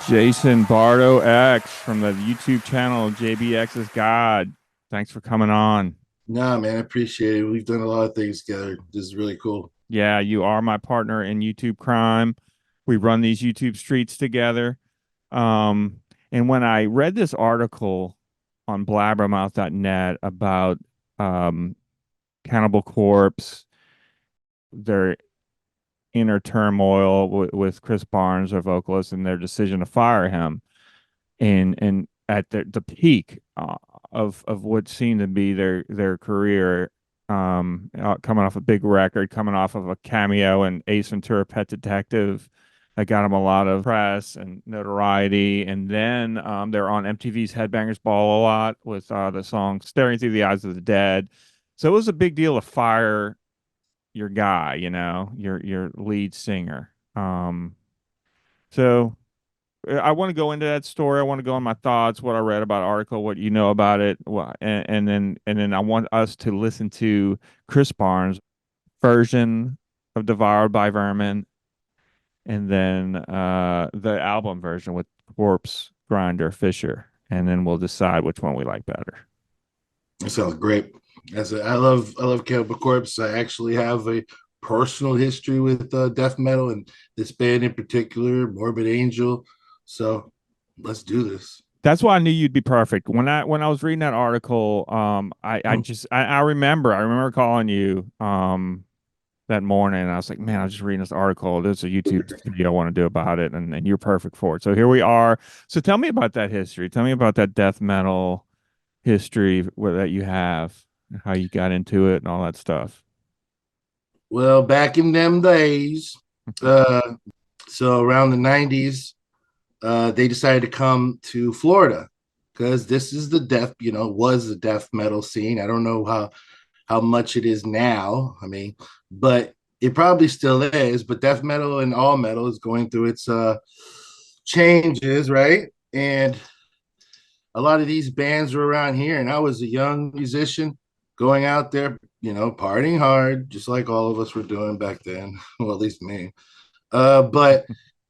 Jason Bardo X from the YouTube channel JBX's God. Thanks for coming on. Nah, man, I appreciate it. We've done a lot of things together. This is really cool. Yeah, you are my partner in YouTube crime. We run these YouTube streets together. And when I read this article on blabbermouth.net about um, Cannibal Corpse, their inner turmoil with Chris Barnes, their vocalist, and their decision to fire him, and at the peak of what seemed to be their career, coming off a big record, coming off of a cameo in Ace Ventura: Pet Detective, that got them a lot of press and notoriety, and then they're on MTV's Headbangers Ball a lot with the song "Staring Through the Eyes of the Dead." So it was a big deal to fire your guy, your lead singer. So I want to go into that story. I want to go on my thoughts, what I read about the article, what you know about it, and then I want us to listen to Chris Barnes' version of "Devoured" by Vermin, and then the album version with Corpsegrinder Fisher, and then we'll decide which one we like better. That sounds great. I love Cannibal Corpse. I actually have a personal history with death metal and this band in particular, Morbid Angel. So let's do this. That's why I knew you'd be perfect. When I was reading that article, I remember calling you that morning, and I was like, man, I was just reading this article. There's a YouTube video I want to do about it, and you're perfect for it. So here we are. So tell me about that history. Tell me about that death metal history that you have, and how you got into it and all that stuff. Well, back in them days, uh, so around the 90s, they decided to come to Florida because this is the was the death metal scene. I don't know how much it is now. I mean, but it probably still is. But death metal and all metal is going through its changes, right? And a lot of these bands were around here, and I was a young musician going out there, partying hard, just like all of us were doing back then. Well, at least me. But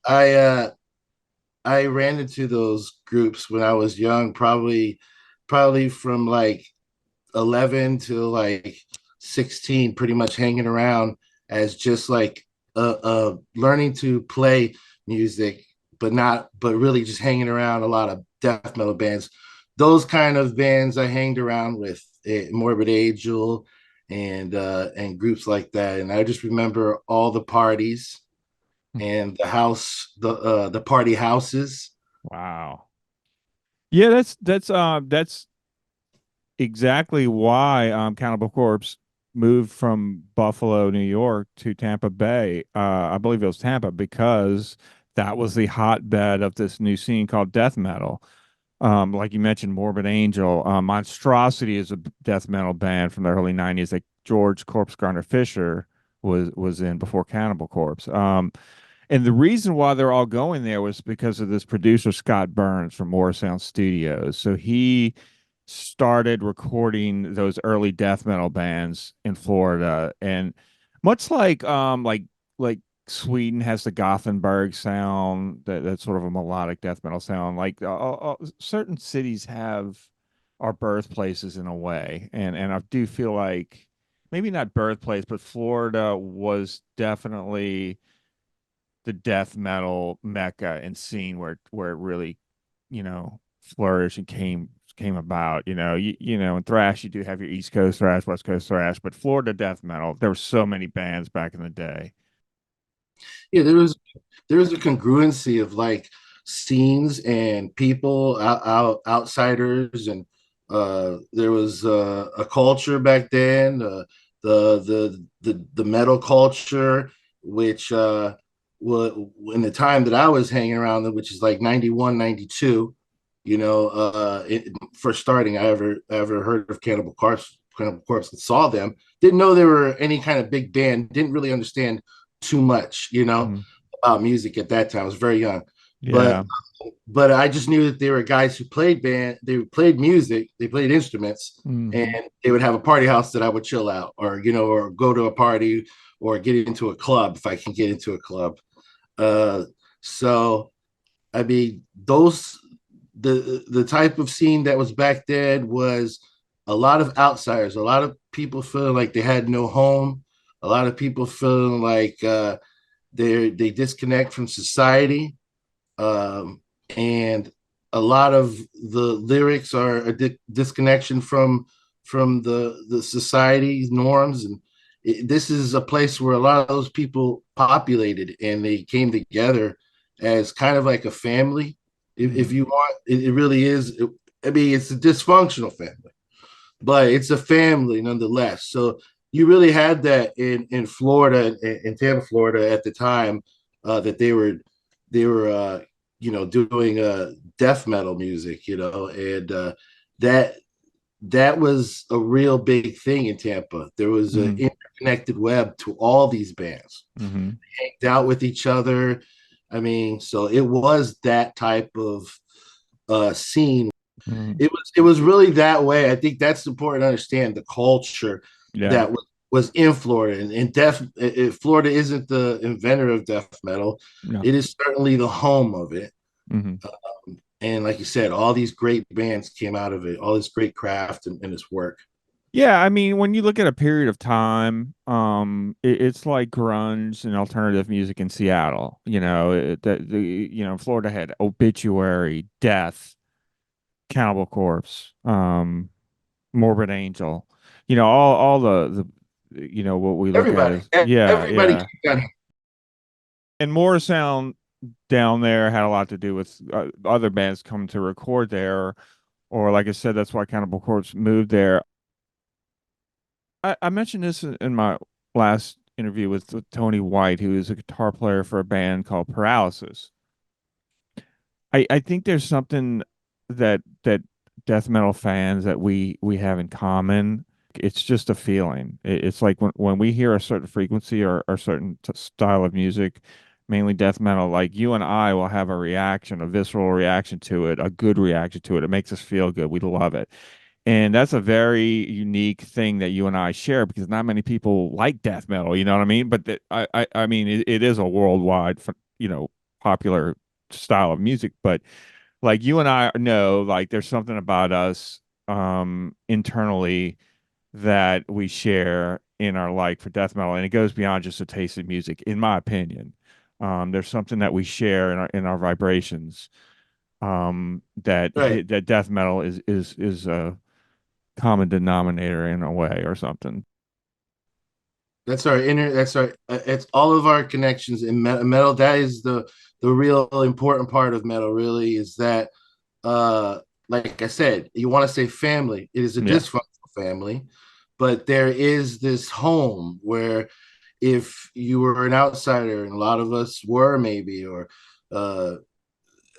I I ran into those groups when I was young, probably from like 11 to like 16, pretty much hanging around as just like learning to play music, but really just hanging around a lot of death metal bands. Those kind of bands I hanged around with, Morbid Angel and groups like that. And I just remember all the parties and the party houses. Wow. Yeah, that's exactly why Cannibal Corpse moved from Buffalo, New York to Tampa Bay. I believe it was Tampa because that was the hotbed of this new scene called death metal. Like you mentioned, Morbid Angel, Monstrosity is a death metal band from the early '90s that George Corpsegrinder Fisher was in before Cannibal Corpse. And the reason why they're all going there was because of this producer, Scott Burns from Sound Studios. So he started recording those early death metal bands in Florida. And much like Sweden has the Gothenburg sound, that's sort of a melodic death metal sound. Like certain cities have our birthplaces in a way. And I do feel like maybe not birthplace, but Florida was definitely the death metal mecca and scene where it really, flourished and came about. In thrash you do have your East Coast thrash, West Coast thrash, but Florida death metal, there were so many bands back in the day. Yeah, there was a congruency of like scenes and people outsiders, and there was a culture back then, the metal culture, which in the time that I was hanging around, which is like 91, 92. First starting, I ever heard of Cannibal Corpse and saw them. Didn't know they were any kind of big band. Didn't really understand too much, Mhm. about music at that time. I was very young, but Yeah. but I just knew that there were guys who played band. They played music. They played instruments, and Hmm. they would have a party house that I would chill out, or go to a party, or get into a club if I can get into a club. So I mean, those the type of scene that was back then was a lot of outsiders, a lot of people feeling like they had no home, a lot of people feeling like they disconnect from society, and a lot of the lyrics are a disconnection from the society's norms, and this is a place where a lot of those people populated and they came together as kind of like a family. If Mhm. you want, it really is. I mean, it's a dysfunctional family, but it's a family nonetheless. So you really had that in Florida, in Tampa, Florida, at the time that they were doing death metal music, and that that was a real big thing in Tampa. There was an Mhm. interconnected web to all these bands, Mhm. hanged out with each other. I mean, so it was that type of scene. Mhm. It was really that way. I think that's important to understand the culture Yeah. that was in Florida, and Florida isn't the inventor of death metal. No. It is certainly the home of it. Mhm. And like you said, all these great bands came out of it, all this great craft and this work. Yeah, I mean, when you look at a period of time, it's like grunge and alternative music in Seattle. Florida had Obituary, Death, Cannibal Corpse, Morbid Angel. All what we look at Everybody, is, yeah, everybody yeah. came down. And Morrisound down there had a lot to do with other bands coming to record there, or like I said, that's why Cannibal Corpse moved there. I mentioned this in my last interview with Tony White, who is a guitar player for a band called Paralysis. I think there's something that death metal fans that we have in common. It's just a feeling. It's like when we hear a certain frequency or certain style of music, mainly death metal, like you and I will have a reaction, a visceral reaction to it, a good reaction to it. It makes us feel good. We love it. And that's a very unique thing that you and I share because not many people like death metal, you know what I mean? But I mean, it is a worldwide, popular style of music. But like you and I know, like there's something about us internally that we share in our like for death metal, and it goes beyond just a taste of music, in my opinion. There's something that we share in our vibrations. Right. That death metal is a common denominator in a way or something. That's our it's all of our connections in metal. That is the real important part of metal, really, is that uh like I said, you want to say family. It is a Yeah. dysfunctional family, but there is this home where if you were an outsider, and a lot of us were maybe, uh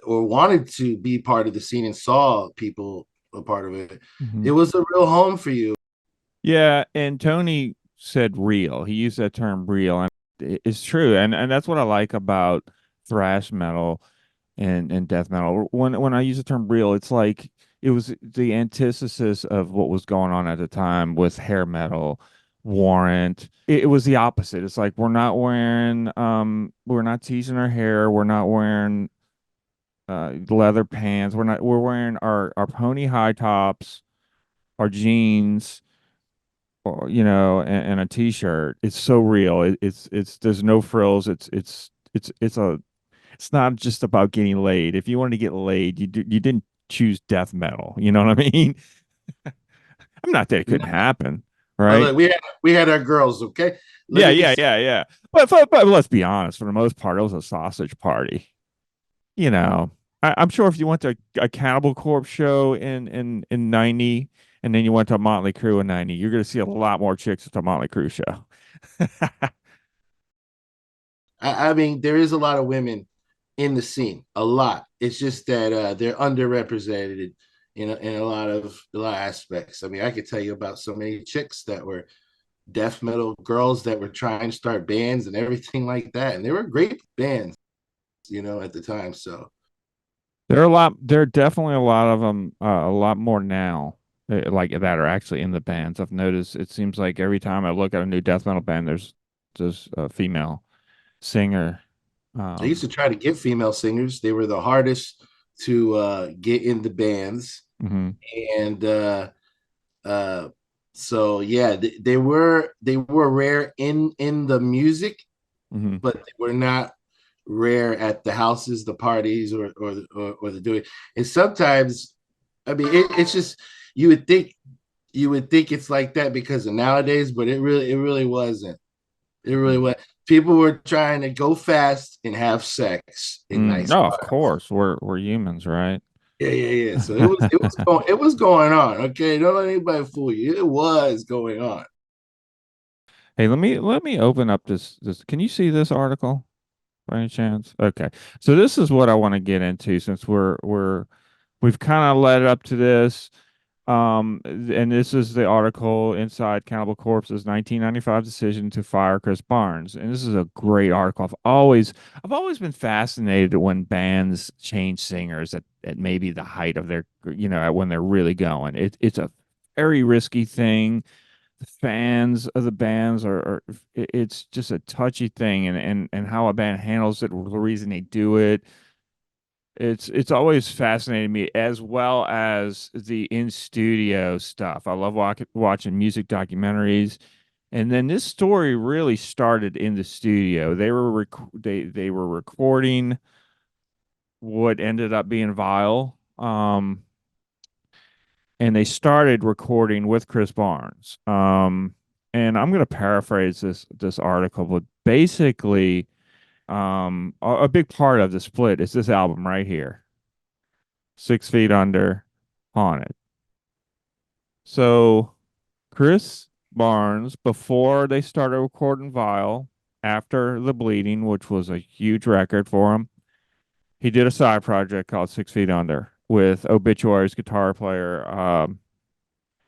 or wanted to be part of the scene and saw people a part of it, Hmm. it was a real home for you. Yeah, and Tony said real. He used that term real, and it's true. And that's what I like about thrash metal and death metal. When I use the term real, it's like it was the antithesis of what was going on at the time with hair metal, Warrant. It was the opposite. It's like we're not teasing our hair, we're not wearing leather pants, we're wearing our pony high tops, our jeans, or and a t-shirt. It's so real. It's there's no frills. It's not just about getting laid. If you wanted to get laid, you didn't choose death metal. You know what I mean? I'm not that it couldn't happen, Well, right? look, we had our girls, okay? Let Yeah, me yeah, say, yeah, yeah. But let's be honest. For the most part, it was a sausage party. You know, I'm sure if you went to a Cannibal Corpse show in '90, and then you went to a Motley Crue in '90, you're gonna see a lot more chicks at the Motley Crue show. I mean, there is a lot of women in the scene, a lot. It's just that they're underrepresented in a lot of aspects. I mean, I could tell you about so many chicks that were death metal girls that were trying to start bands and everything like that, and they were great bands, at the time. So There are definitely a lot of them, a lot more now, like that are actually in the bands. I've noticed it seems like every time I look at a new death metal band, there's a female singer. I used to Um, try to get female singers. They were the hardest to get in the bands, mhm, and uh, so yeah, they were rare in the music, mhm. but they were not rare at the houses, the parties, or the doing. And sometimes, I mean, it's just you would think it's like that because of nowadays, but it really wasn't. It really was. People were trying to go fast and have sex in nice No, of bars. course, we're humans, right? Yeah, yeah, yeah. So it was going on. Okay, don't let anybody fool you. It was going on. Hey, let me open up this. Can you see this article by any chance? Okay. So this is what I want to get into since we've kind of led up to this. And this is the article inside Cannibal Corpse's 1995 decision to fire Chris Barnes. And this is a great article. I've always been fascinated when bands change singers at maybe the height of their, when they're really going. It's a very risky thing. The fans of the bands it's just a touchy thing, and how a band handles it, the reason they do it, it's always fascinated me, as well as the in studio stuff. I love watching music documentaries, and then this story really started in the studio. They were recording what ended up being Vile, and they started recording with Chris Barnes. And I'm going to paraphrase this article, but basically, a big part of the split is this album right here, 6 Feet Under, Haunted. So Chris Barnes, before they started recording Vile, after the Bleeding, which was a huge record for him, he did a side project called 6 Feet Under with Obituary's guitar player,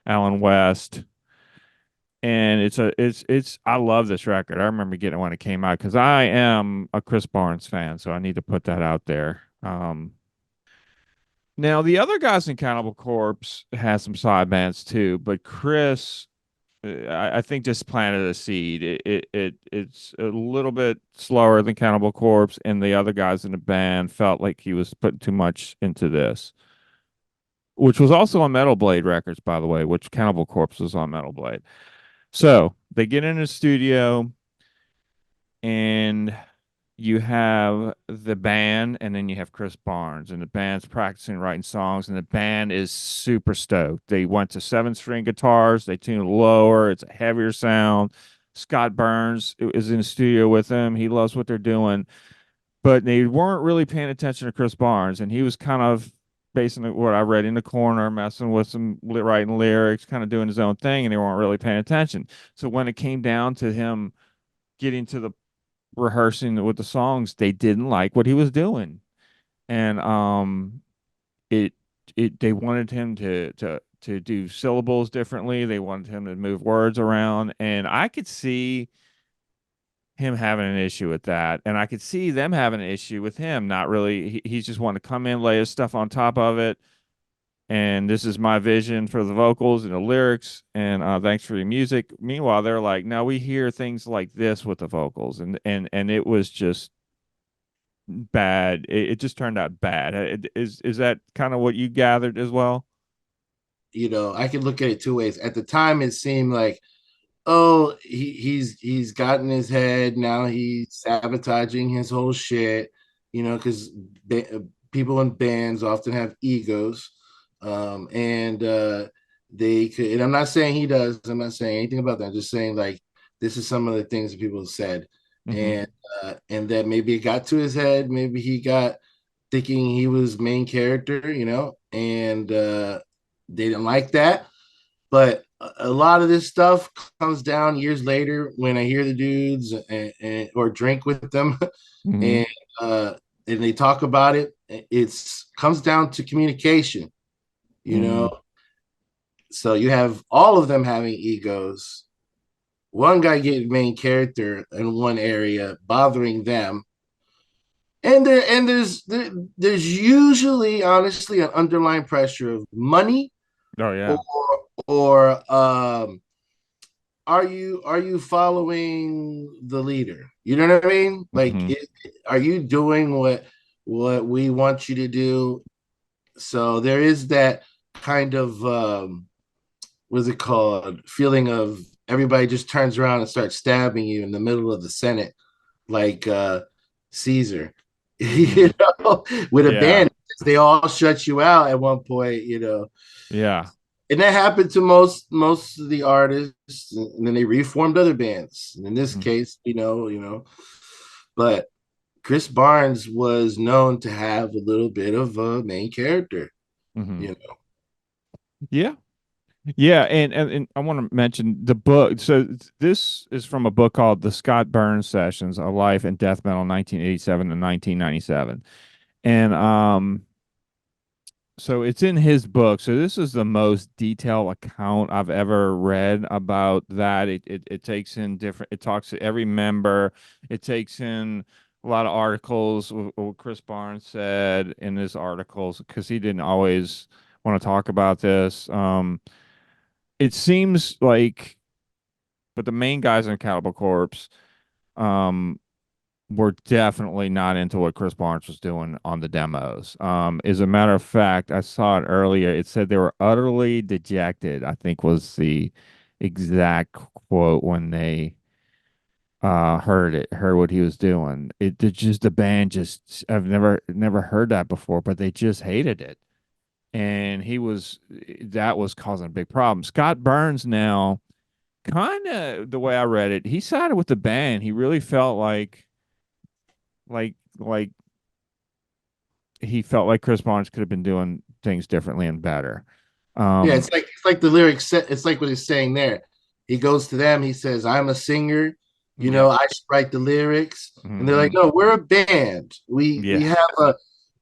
Alan West. And it's I love this record. I remember getting it when it came out because I am a Chris Barnes fan, so I need to put that out there. Now the other guys in Cannibal Corpse has some side bands too, but Chris, I think, just planted a seed. It's a little bit slower than Cannibal Corpse, and the other guys in the band felt like he was putting too much into this, which was also on Metal Blade Records, by the way, which Cannibal Corpse was on Metal Blade. So they get in the studio, and you have the band, and then you have Chris Barnes, and the band's practicing writing songs, and the band is super stoked. They went to 7 string guitars, they tuned lower, it's a heavier sound. Scott Burns is in the studio with them. He loves what they're doing, but they weren't really paying attention to Chris Barnes, and he was kind of basing what I read in the corner, messing with some writing lyrics, kind of doing his own thing, and they weren't really paying attention. So when it came down to him getting to the rehearsing with the songs, they didn't like what he was doing, and it they wanted him to do syllables differently. They wanted him to move words around, and I could see him having an issue with that, and I could see them having an issue with him not really. He's just wanting to come in, lay his stuff on top of it, and this is my vision for the vocals and the lyrics, and thanks for the music. Meanwhile, they're like, no, we hear things like this with the vocals, and it was just bad. It just turned out bad. Is that kind of what you gathered as well? I can look at it two ways. At the time, it seemed like, oh, he's gotten his head. Now he's sabotaging his whole shit. Because people in bands often have egos, and they could. And I'm not saying he does. I'm not saying anything about that. I'm just saying, like, this is some of the things that people have said, Mm-hmm. and that maybe it got to his head. Maybe he got thinking he was main character, and they didn't like that. But a lot of this stuff comes down years later when I hear the dudes or drink with them, Mm-hmm. and uh, and they talk about it. It's comes down to communication, you Mm-hmm. know. So you have all of them having egos. One guy getting main character in one area, bothering them, and there's usually, honestly, an underlying pressure of money Oh or yeah. or are you following the leader? You know what I mean? Like, Hmm. are you doing what we want you to do? So there is that kind of what's it called? Feeling of everybody just turns around and starts stabbing you in the middle of the Senate, like Caesar, Hmm. with a Yeah. band. They all shut you out at one point. Yeah. And that happened to most of the artists, and then they reformed other bands. And in this Hmm. case, but Chris Barnes was known to have a little bit of a main character. Hmm. You know, Yeah. Yeah, and I want to mention the book. So this is from a book called The Scott Burns Sessions: A Life in Death Metal, 1987 to 1997. And so it's in his book. So this is the most detailed account I've ever read about that. It takes in different, it talks to every member. It takes in a lot of articles, what Chris Barnes said in his articles, because he didn't always want to talk about this. It seems like, but the main guys in Cannibal Corpse, um, were definitely not into what Chris Barnes was doing on the demos. As a matter of fact, I saw it earlier. It said they were utterly dejected, I think was the exact quote when they heard what he was doing. It just the band just I've never heard that before, but they just hated it. And that was causing a big problem. Scott Burns now, kind of the way I read it, he sided with the band. He really felt like he felt like Chris Barnes could have been doing things differently and better. yeah, Um, it's like the lyrics. It's like what he's saying there. He goes to them. He says, "I'm a singer. yeah. I should write the lyrics." And they're like, Hmm. "No, we're a band. We Yeah. have a."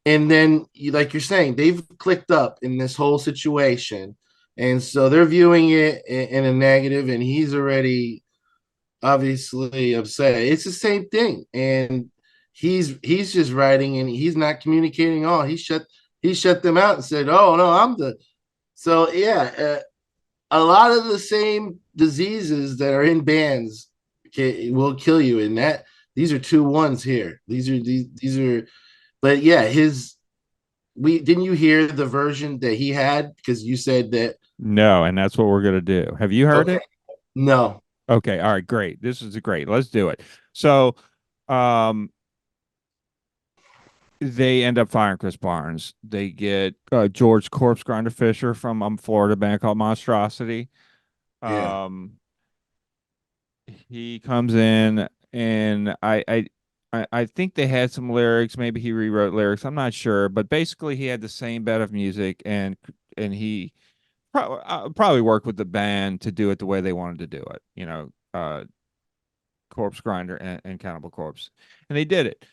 And then, like you're saying, they've clicked up in this whole situation, and so they're viewing it in a negative, and he's already obviously upset. It's the same thing, and he's just writing, and he's not communicating all. He shut them out and said, "Oh no, I'm the." So yeah, a lot of the same diseases that are in bands will kill you. And that these are two ones here. These are, but yeah, his we didn't you hear the version that he had because you said that. No, and that's what we're gonna do. Have you heard Okay, it? no, Okay, all right, great. This is great. Let's do it. So, um, they end up firing Chris Barnes. They get George Corpsegrinder Fisher from Florida band called Monstrosity. yeah, Um, he comes in, and I think they had some lyrics. Maybe he rewrote lyrics. I'm not sure, but basically he had the same bed of music, and he probably worked with the band to do it the way they wanted to do it. Corpsegrinder and Cannibal Corpse, and they did it.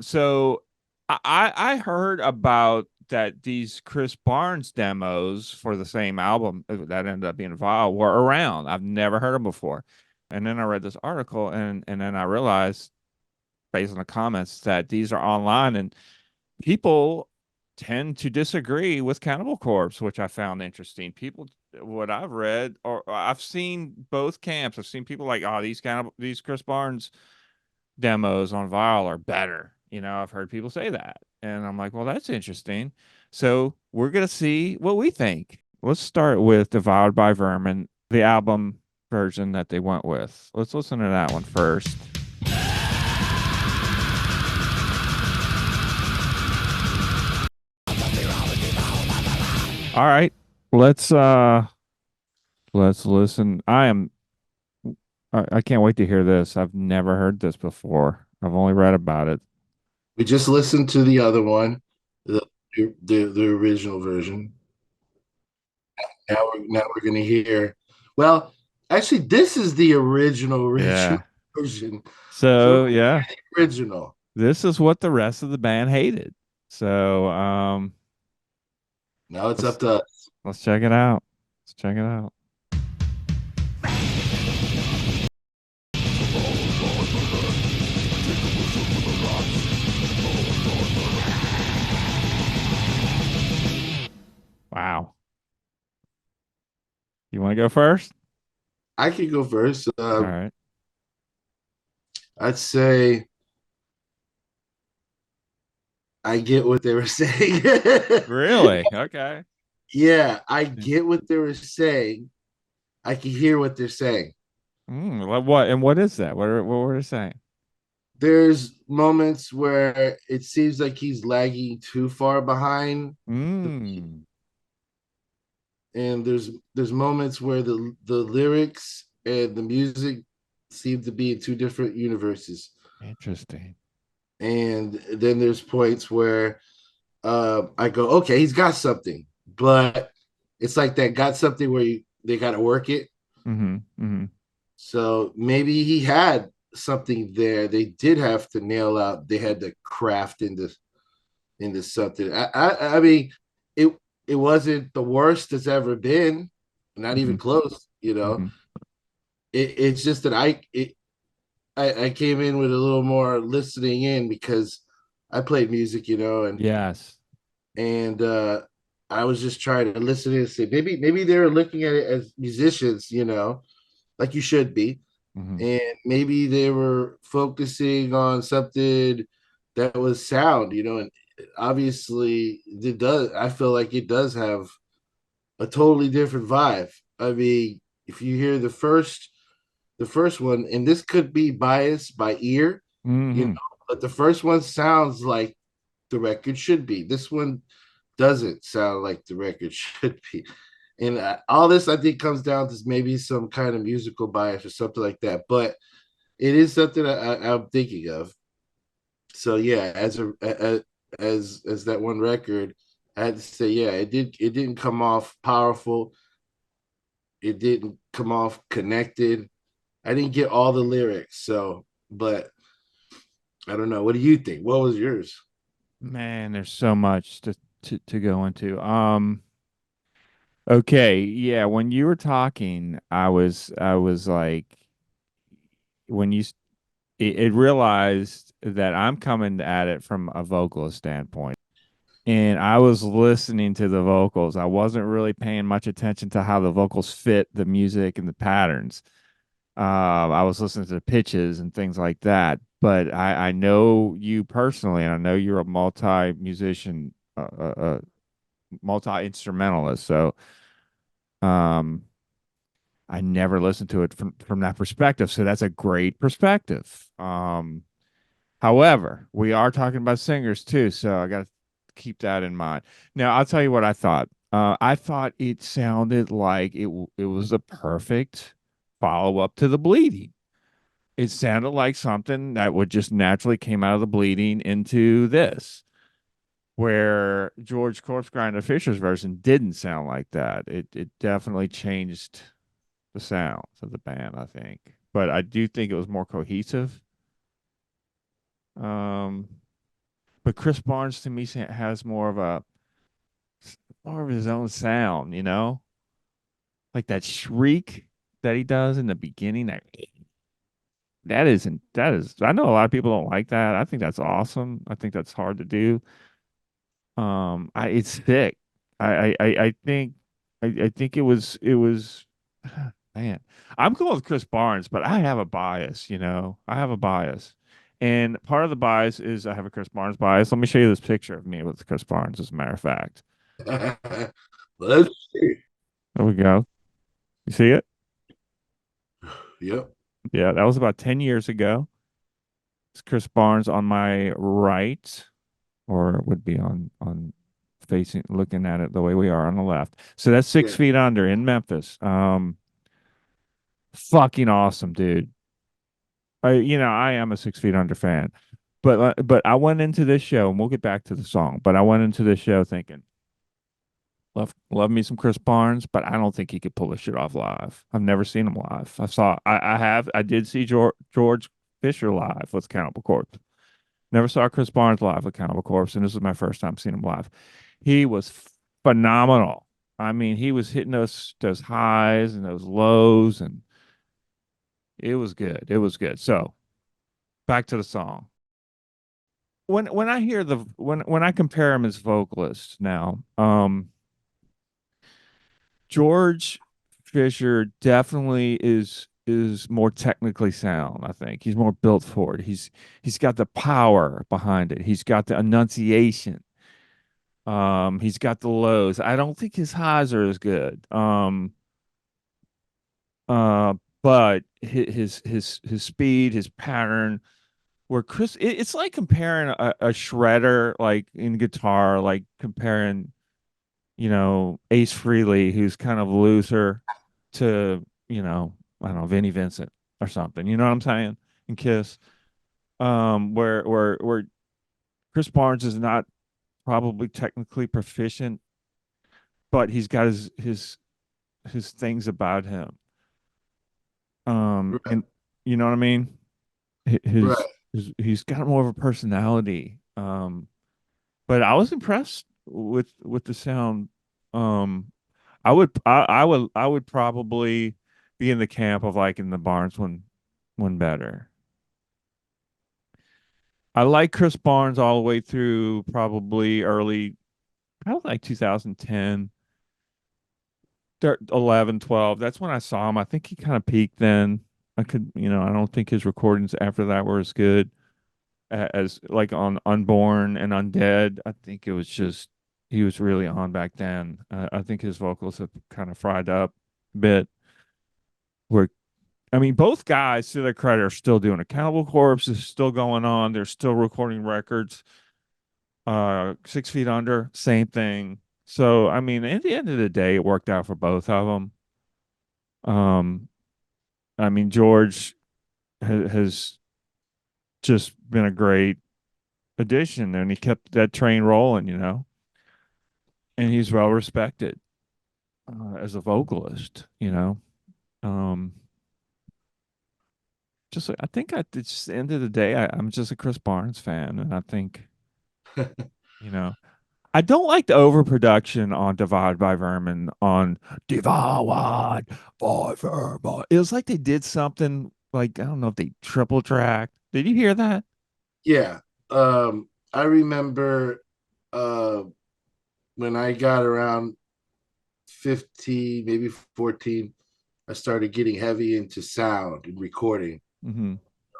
So I heard about that these Chris Barnes demos for the same album that ended up being Vile were around. I've never heard them before, and then I read this article, and then I realized based on the comments that these are online, and people tend to disagree with Cannibal Corpse, which I found interesting. People, what I've read, or I've seen both camps. I've seen people like, oh, these Chris Barnes demos on Vile are better. I've heard people say that, and I'm like, well, that's interesting. So we're gonna see what we think. Let's start with Devoured by Vermin, the album version that they went with. Let's listen to that one first. All right, let's uh let's listen. I can't wait to hear this. I've never heard this before. I've only read about it. we just listened to the other one, the the original version. Now we're gonna hear. Well, actually, this is the original Yeah. version. So So yeah, original. this is what the rest of the band hated. So Now it's let's up to us. let's check it out. Let's check it out. Wow. You want to go first? I could go first. All right. I'd say I get what they were saying. Really? Okay. Yeah, I get what they were saying. I can hear what they're saying. What and what is that? What were they saying? There's moments where it seems like he's lagging too far behind the beat, Mm, and there's moments where the lyrics and the music seem to be in two different universes. interesting. And then there's points where I go, okay, he's got something, but it's like that got something where they got to work it. Mm-hmm. Mm-hmm. So maybe he had something there. They did have to nail out. They had to craft into something. I mean, it it wasn't the worst it's ever been, not Mm-hmm. even close. You know, Mm-hmm. it's just that I came in with a little more listening in because I played music, you know, Yes. and I was just trying to listen and say maybe they were looking at it as musicians, you know, like you should be, Mm-hmm. and maybe they were focusing on something that was sound, you know, and obviously it does. I feel like it does have a totally different vibe. I mean, if you hear the first one, and this could be biased by ear, you know, Mm-hmm. but the first one sounds like the record should be. This one doesn't sound like the record should be. And all this, I think, comes down to maybe some kind of musical bias or something like that. But it is something I'm thinking of. So yeah, as that one record, I had to say, yeah, it didn't come off powerful. It didn't come off connected. I didn't get all the lyrics, so but I don't know. What do you think? What was yours? Man, there's so much to go into. Okay, yeah, when you were talking, I was like when it realized that I'm coming at it from a vocalist standpoint. And I was listening to the vocals. I wasn't really paying much attention to how the vocals fit the music and the patterns. I was listening to the pitches and things like that. But I know you personally, and I know you're a multi-musician, multi-instrumentalist. So um, I never listened to it from that perspective. So that's a great perspective. However, we are talking about singers too, so I got to keep that in mind. Now, I'll tell you what I thought. I thought it sounded like it was the perfect follow up to the bleeding. It sounded like something that would just naturally came out of the bleeding into this, where George Corpsegrinder Fisher's version didn't sound like that. It definitely changed the sound of the band, I think, but I do think it was more cohesive. Um, But Chris Barnes to me has more of his own sound, like that shriek that he does in the beginning. That is. I know a lot of people don't like that. I think that's awesome. I think that's hard to do. It's thick. I think I think it was man. I'm going with Chris Barnes, but I have a bias. I have a bias. And part of the bias is I have a Chris Barnes bias. Let me show you this picture of me with Chris Barnes, as a matter of fact. Let's see. There we go. You see it? Yep. Yeah, that was about 10 years ago. It's Chris Barnes on my right, or it would be on facing looking at it the way we are on the left. So that's Six Yeah. Feet Under in Memphis. Fucking awesome, dude. I am a 6 Feet Under fan. But I went into this show, and we'll get back to the song, but I went into this show thinking, love me some Chris Barnes, but I don't think he could pull this shit off live. I've never seen him live. I did see George Fisher live with Cannibal Corpse. Never saw Chris Barnes live with Cannibal Corpse, and this is my first time seeing him live. He was phenomenal. I mean, he was hitting those highs and those lows, and it was good. It was good. So back to the song. When I hear when I compare him as vocalist now, George Fisher definitely is more technically sound, I think. He's more built for it. He's got the power behind it. He's got the enunciation. He's got the lows. I don't think his highs are as good. Uh but his speed, his pattern, where it's like comparing a shredder like in guitar, like comparing, Ace Frehley, who's kind of looser, to, I don't know, Vinnie Vincent or something. You know what I'm saying? In Kiss. Where Chris Barnes is not probably technically proficient, but he's got his things about him. Right, And you know what I mean? His, right. he's got more of a personality. But I was impressed with the sound. Um, I would probably be in the camp of liking the Barnes one better. I like Chris Barnes all the way through probably early, probably like 2010, 11, 12. That's when I saw him. I think he kind of peaked then. I don't think his recordings after that were as good as like on Unborn and Undead. I think it was just he was really on back then. I think his vocals have kind of fried up a bit. Where I mean, both guys, to their credit, are still doing it. Cannibal Corpse is still going on. They're still recording records. 6 Feet Under, same thing. So I mean, at the end of the day, it worked out for both of them. Um, I mean, George has just been a great addition, and he kept that train rolling, and he's well respected as a vocalist. Um, just I think it's just the end of the day, I'm just a Chris Barnes fan, and I think you know I don't like the overproduction on Divide by Vermin on Devoured by Vermin. It was like they did something like I don't know if they triple tracked. Did you hear that? Yeah. I remember uh when I got around 15, maybe 14, I started getting heavy into sound and recording. Hmm.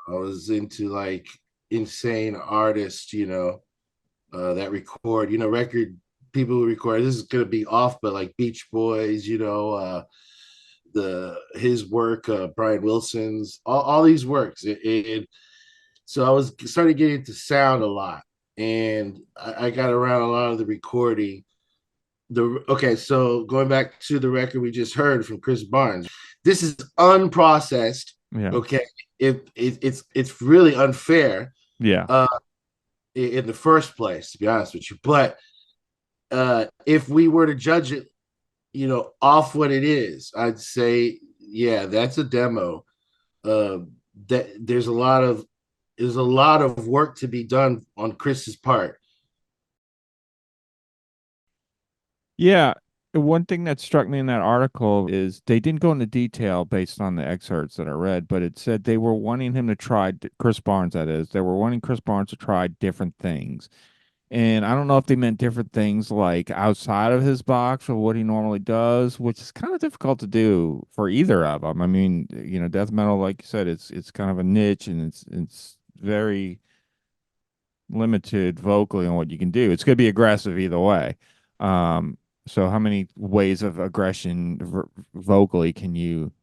I was into like insane artists, that record, record people who record. This is gonna be off, but like Beach Boys, the his work, Brian Wilson's, all these works. So I was started getting into sound a lot, and I got around a lot of the recording. So going back to the record we just heard from Chris Barnes, this is unprocessed. Yeah. Okay, it's really unfair Yeah. uh, in the first place, to be honest with you. But if we were to judge it, off what it is, I'd say, yeah, that's a demo. Uh, that there's a lot of work to be done on Chris's part. Yeah. One thing that struck me in that article is they didn't go into detail based on the excerpts that I read, but it said they were wanting him to try Chris Barnes, that is, they were wanting Chris Barnes to try different things. And I don't know if they meant different things like outside of his box or what he normally does, which is kind of difficult to do for either of them. I mean, death metal, like you said, it's kind of a niche, and it's very limited vocally on what you can do. It's going to be aggressive either way. Um, so how many ways of aggression vocally can you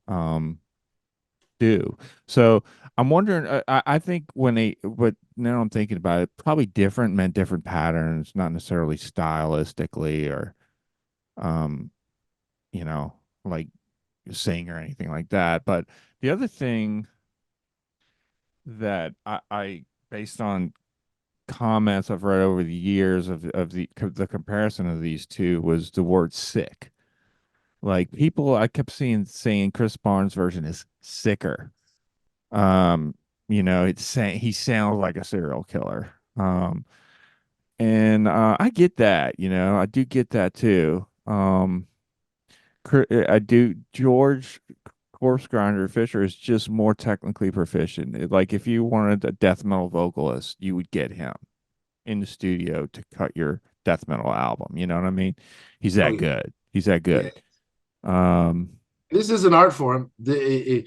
do? So I'm wondering. I think but now I'm thinking about it, probably different meant different patterns, not necessarily stylistically or, um, you know, like sing or anything like that. But the other thing that I based on comments I've read over the years of the comparison of these two was the word sick. Like people, I kept seeing saying Chris Barnes' version is sicker. Um, it's saying he sounds like a serial killer. And I get that, I do get that too. I do. George Corpsegrinder Fisher is just more technically proficient. Like if you wanted a death metal vocalist, you would get him in the studio to cut your death metal album. You know what I mean? He's Oh that yeah, good. He's that yeah. good. Um, This is an art form. You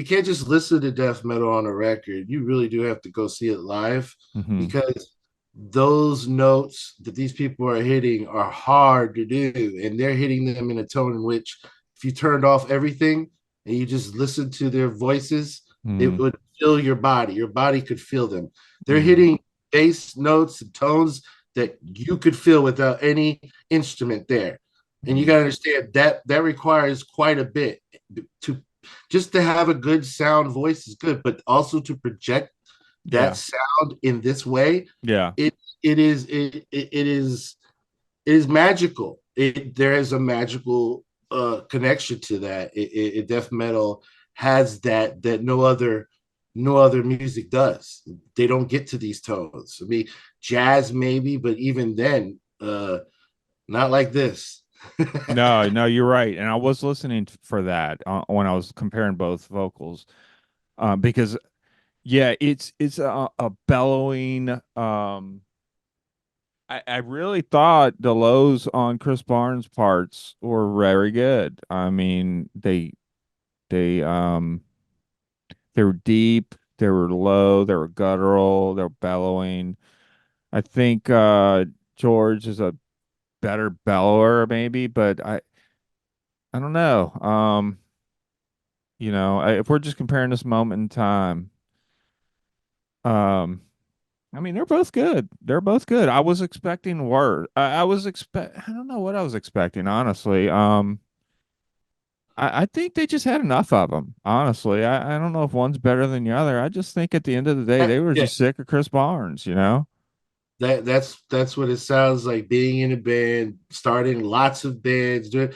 can't just listen to death metal on a record. You really do have to go see it live Hmm. because those notes that these people are hitting are hard to do, and they're hitting them in a tone in which, if you turned off everything and you just listened to their voices, it Hmm. would fill your body. Your body could feel them. They're Hmm. hitting bass notes and tones that you could feel without any instrument there. And you Hmm. got to understand that that requires quite a bit to just to have a good sound voice is good, but also to project that Yeah. sound in this way, Yeah. it it is magical. There is a magical connection to that. Death metal has that no other music does. They don't get to these tones. I mean, jazz maybe, but even then, not like this. No, no, you're right. And I was listening for that when I was comparing both vocals, because yeah, it's a bellowing. I really thought the lows on Chris Barnes' parts were very good. I mean, they they were deep, they were low, they were guttural, they were bellowing. I think George is a better bellower maybe, but I don't know. If we're just comparing this moment in time, um, I mean, they're both good. They're both good. I was expecting worse. I don't know what I was expecting, honestly. I think they just had enough of them, honestly. I don't know if one's better than the other. I just think at the end of the day, they were Yeah, just sick of Chris Barnes, you know? that's what it sounds like being in a band, starting lots of bands, doing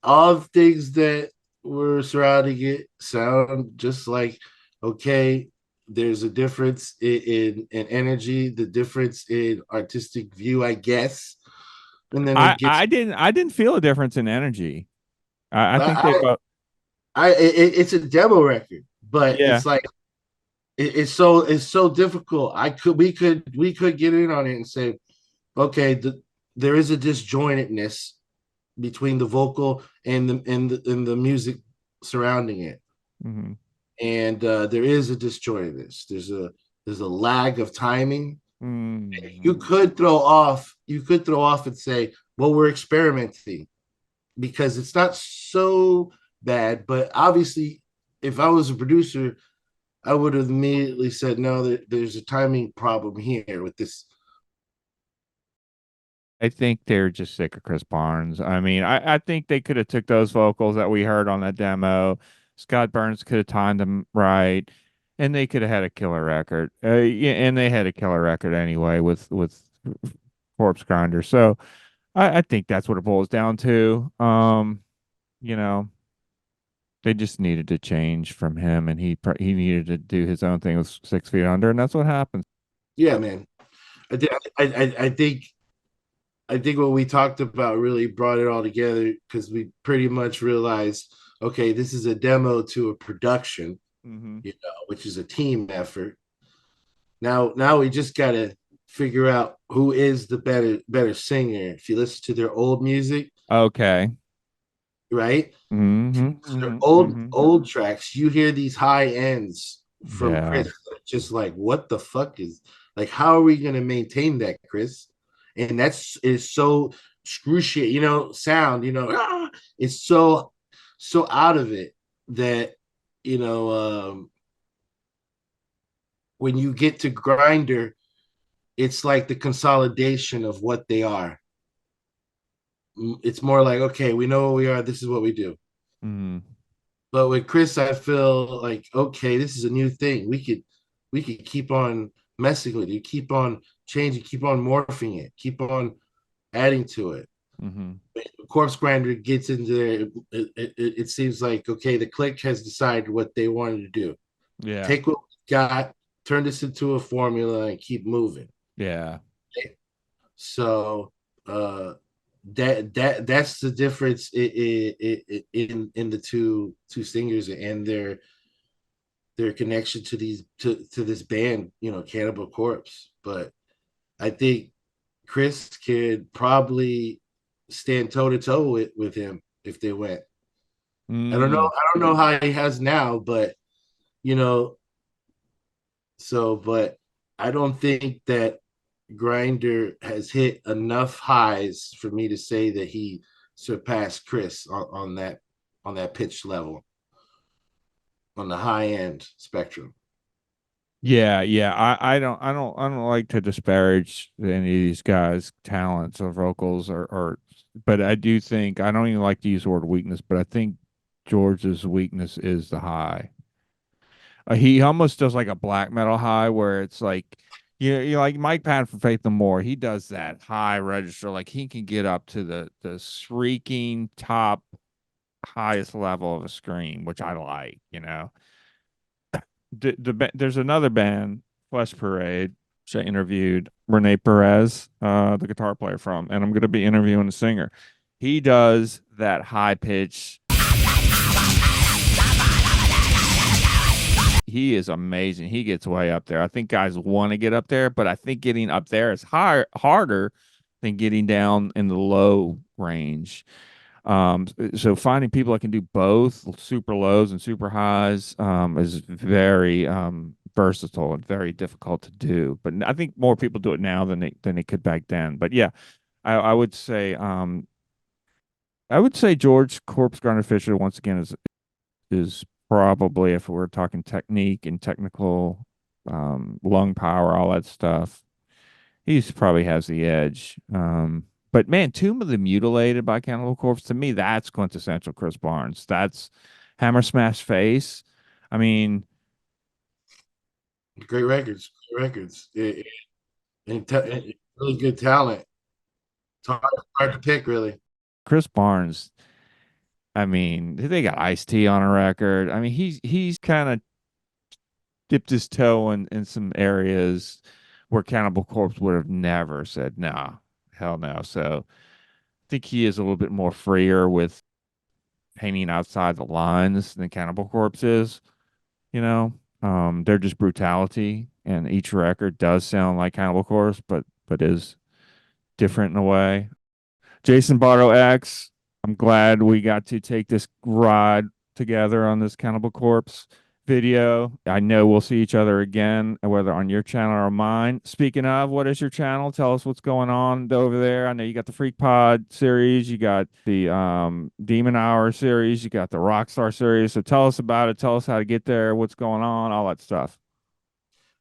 all the things that were surrounding it sound just like okay. There's a difference in energy, the difference in artistic view, I guess, and then I, it gets. I didn't I didn't feel a difference in energy. I think they I both it's a demo record, but yeah. it's like it's so difficult. We could get in on it and say, okay, there is a disjointedness between the vocal and the music surrounding it, Hmm. and there is a disjointedness. There's a lag of timing. Hmm. You could throw off and say, well, we're experimenting because it's not so bad. But obviously, if I was a producer, I would have immediately said, no, there's a timing problem here with this. I think they're just sick of Chris Barnes. I mean, I think they could have took those vocals that we heard on that demo. Scott Burns could have timed them right, and they could have had a killer record. Yeah, and they had a killer record anyway with Corpsegrinder. So I think that's what it boils down to. You know, they just needed to change from him, and he needed to do his own thing with 6 Feet Under, and that's what happened. Yeah, man. I, I think I think what we talked about really brought it all together because we pretty much realized, okay, this is a demo to a production, Hmm. which is a team effort. Now we just gotta figure out who is the better singer. If you listen to their old music, Okay. right? Hmm. Their Hmm. Hmm. old tracks, you hear these high ends from Yeah. Chris. Just like, what the fuck is like? How are we gonna maintain that, Chris? And that's is so excruciating, sound. It's so out of it that you know when you get to Grinder, it's like the consolidation of what they are. It's more like, okay, we know what we are. This is what we do. Hmm. But with Chris, I feel like, okay, this is a new thing. We could keep on messing with it, keep on changing, keep on morphing it, keep on adding to it. Hmm. Corpsegrinder gets into there. It seems like, okay, the clique has decided what they wanted to do. Yeah. Take what we got, turn this into a formula, and keep moving. Yeah. So uh, that's the difference in the two singers and their connection to to this band, Cannibal Corpse. But I think Chris could probably stand toe to toe with him if they went. Mm. I don't know how he has now, but you know, but I don't think that Grinder has hit enough highs for me to say that he surpassed Chris on that pitch level on the high end spectrum. Yeah. I don't like to disparage any of these guys' talents or vocals or, but I do think I don't even like to use the word weakness, but I think George's weakness is the high. He almost does like a black metal high where it's like you like Mike Patton from Faith No More. He does that high register, like he can get up to the shrieking top highest level of a scream, which I like. There's another band, Flesh Parade, which I interviewed Rene Perez, the guitar player from, and I'm going to be interviewing the singer. He does that high pitch. He is amazing. He gets way up there. I think guys want to get up there, but I think getting up there is harder than getting down in the low range. So finding people that can do both super lows and super highs is very versatile and very difficult to do. But I think more people do it now than they could back then. But yeah, I would say George Corpsegrinder Fisher once again is probably, if we're talking technique and technical lung power, all that stuff, he's probably has the edge. But man, Tomb of the Mutilated by Cannibal Corpse, to me, that's quintessential Chris Barnes. That's Hammer Smash Face. I mean, Great records, and really good talent. It's hard to pick, really. Chris Barnes, I mean, they got Ice-T on a record. I mean, he's kind of dipped his toe in some areas where Cannibal Corpse would have never said, nah, hell no. So I think he is a little bit more freer with painting outside the lines than Cannibal Corpse is. you know. They're just brutality, and each record does sound like Cannibal Corpse, but is different in a way. Jason Bardo X, I'm glad we got to take this ride together on this Cannibal Corpse video. I know we'll see each other again, whether on your channel or mine. Speaking of, what is your channel? Tell us what's going on over there. I know you got the Freak Pod series, you got the Demon Hour series, you got the Rockstar series. So tell us about it. Tell us how to get there, what's going on, all that stuff.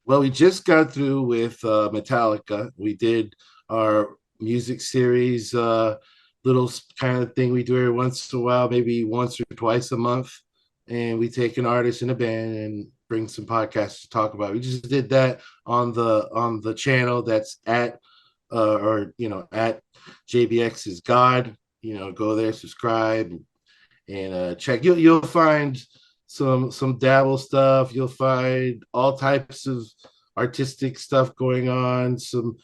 Well, we just got through with Metallica. We did our music series, little kind of thing we do every once in a while, maybe once or twice a month. And we take an artist and a band and bring some podcasts to talk about. We just did that on the channel that's at at JBX is God. Go there, subscribe, and check. You'll find some dabble stuff. You'll find all types of artistic stuff going on. Some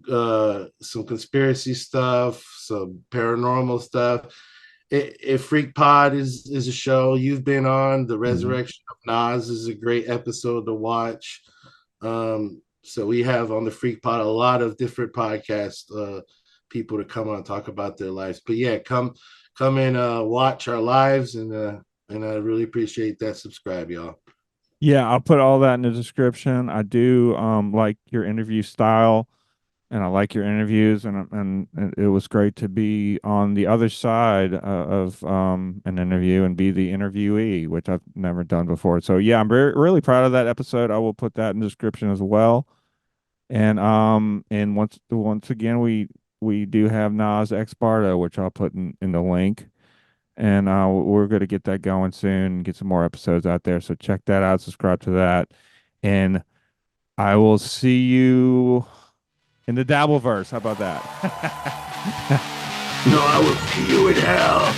conspiracy stuff, some paranormal stuff. If Freak Pod is a show you've been on, the Mhm. Resurrection of Nas is a great episode to watch. So we have on the Freak Pod a lot of different podcast people to come on and talk about their lives. But yeah, come and watch our lives, and I really appreciate that. Subscribe, y'all. Yeah, I'll put all that in the description. I do like your interview style, and I like your interviews, and it was great to be on the other side of an interview and be the interviewee, which I've never done before. So yeah, I'm really proud of that episode. I will put that in the description as well. And once again, we do have Nas X Bardo, which I'll put in the link. And we're going to get that going soon and get some more episodes out there. So check that out, subscribe to that. And I will see you in the Dabbleverse. How about that? No, I will see you in hell.